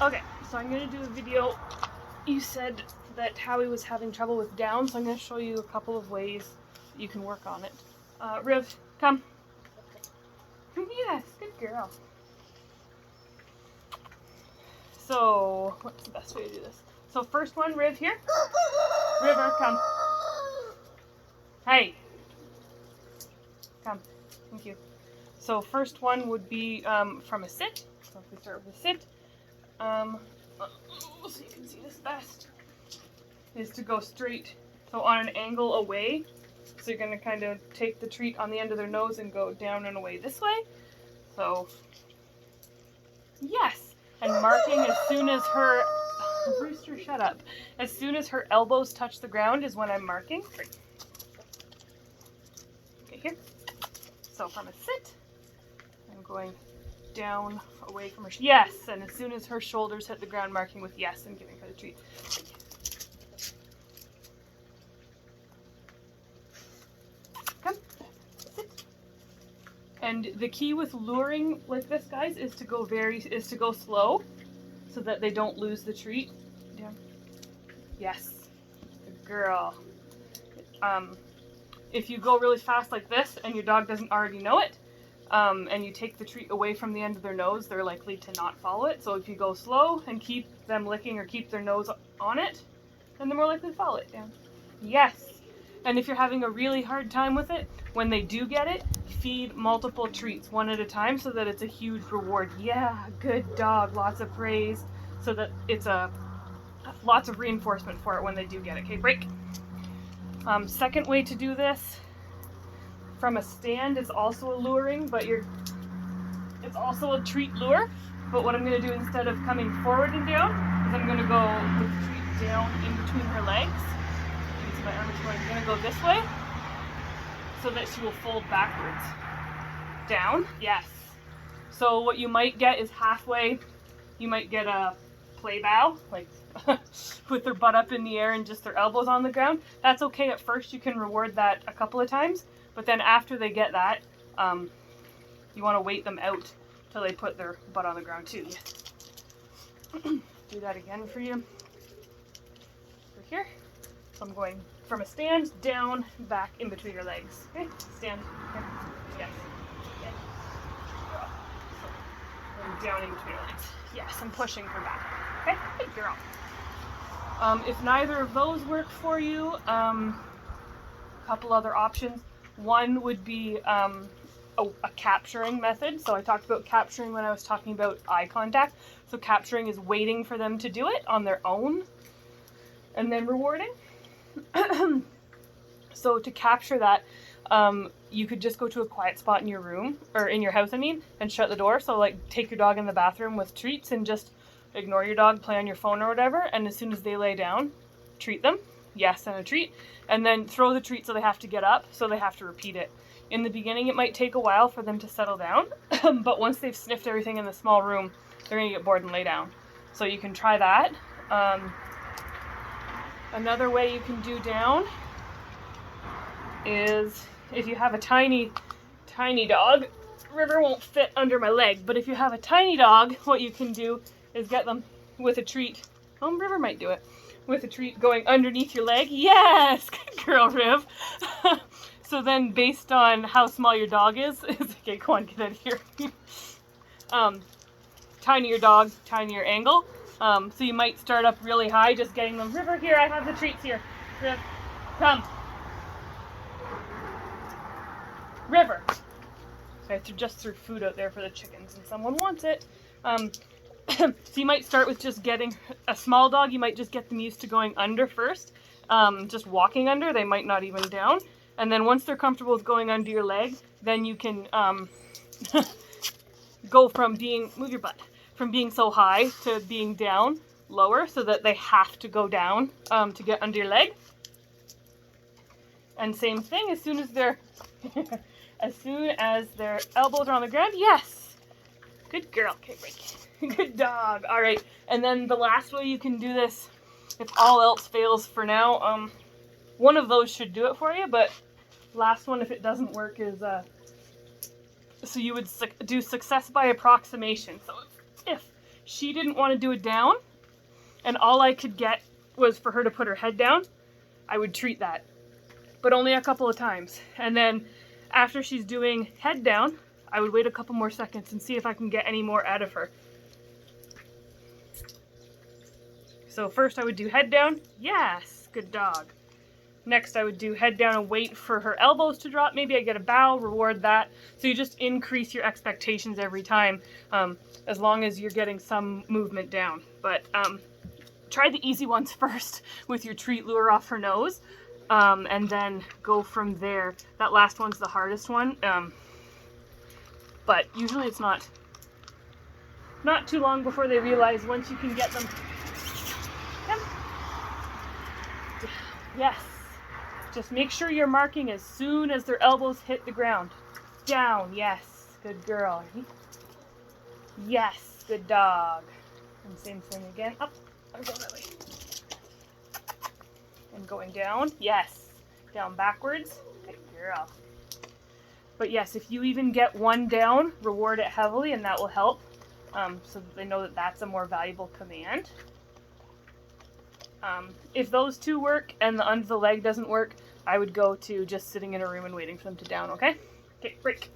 Okay, so I'm going to do a video. You said that Howie was having trouble with down, so I'm going to show you a couple of ways that you can work on it. Riv, come. Yes, good girl. So, what's the best way to do this? So first one, Riv here. River, come. Hey. Come. Thank you. So first one would be from a sit. So if we start with a sit, so you can see this best, is to go straight, so on an angle away. So you're going to kind of take the treat on the end of their nose and go down and away this way. So, yes. And marking as soon as her, Brewster, shut up. As soon as her elbows touch the ground is when I'm marking. Great. Okay, here. So from a sit, I'm going down away from her. Yes, and as soon as her shoulders hit the ground, marking with yes and giving her the treat. Come, sit. And the key with luring like this, guys, is to go slow, so that they don't lose the treat. Down. Yes, good girl. If you go really fast like this and your dog doesn't already know it, and you take the treat away from the end of their nose, they're likely to not follow it. So if you go slow and keep them licking or keep their nose on it, then they're more likely to follow it. Down. Yes. And if you're having a really hard time with it, when they do get it, feed multiple treats one at a time so that it's a huge reward. Yeah, good dog. Lots of praise, so that it's lots of reinforcement for it when they do get it. Okay, break. Second way to do this from a stand is also alluring, but it's also a treat lure. But what I'm going to do instead of coming forward and down is I'm going to go with the treat down in between her legs. You can see my arm is going. I'm going to go this way so that she will fold backwards. Down. Yes. So what you might get is halfway, you might get a play bow, like with their butt up in the air and just their elbows on the ground. That's okay at first. You can reward that a couple of times, but then after they get that, you want to wait them out till they put their butt on the ground too. Do that again for you. Over here. So I'm going from a stand down, back in between your legs. Okay, stand. Okay. Yes. Yes. So, down in between your legs. Yes, I'm pushing her back. Okay, good girl. If neither of those work for you, a couple other options. One would be a capturing method. So I talked about capturing when I was talking about eye contact. So capturing is waiting for them to do it on their own and then rewarding. So to capture that, you could just go to a quiet spot in your room, or in your house, and shut the door. So like take your dog in the bathroom with treats and just ignore your dog, play on your phone or whatever, and as soon as they lay down, treat them. Yes, and a treat. And then throw the treat so they have to get up, so they have to repeat it. In the beginning, it might take a while for them to settle down, but once they've sniffed everything in the small room, they're going to get bored and lay down. So you can try that. Another way you can do down is if you have a tiny dog. River won't fit under my leg, but if you have a tiny dog, what you can do is get them with a treat. Oh, River might do it. With a treat going underneath your leg. Yes! Good girl, Riv. So then based on how small your dog is okay, go on, get out of here. Tinier dog, tinier angle. So you might start up really high, just getting them. River, here, I have the treats here. Riv, come. River. I just threw food out there for the chickens and someone wants it. So you might start with just getting a small dog. You might just get them used to going under first, just walking under. They might not even down. And then once they're comfortable with going under your leg, then you can go from move your butt, from being so high to being down lower, so that they have to go down to get under your leg. And same thing, as soon as their elbows are on the ground. Yes, good girl. Okay, break. Good dog. All right, and then the last way you can do this, if all else fails for now, one of those should do it for you, but last one, if it doesn't work, is so you would do success by approximation. So if she didn't want to do it down, and all I could get was for her to put her head down, I would treat that. But only a couple of times. And then after she's doing head down, I would wait a couple more seconds and see if I can get any more out of her. So first I would do head down. Yes, good dog. Next I would do head down and wait for her elbows to drop. Maybe I get a bow, reward that. So you just increase your expectations every time, as long as you're getting some movement down. But try the easy ones first with your treat lure off her nose, and then go from there. That last one's the hardest one, but usually it's not too long before they realize once you can get them. Yes. Just make sure you're marking as soon as their elbows hit the ground. Down, yes. Good girl. Yes, good dog. And same thing again. Up. I'm going that way. And going down. Yes. Down backwards. Good girl. But yes, if you even get one down, reward it heavily, and that will help, so that they know that that's a more valuable command. If those two work and the under the leg doesn't work, I would go to just sitting in a room and waiting for them to down, okay? Okay, break.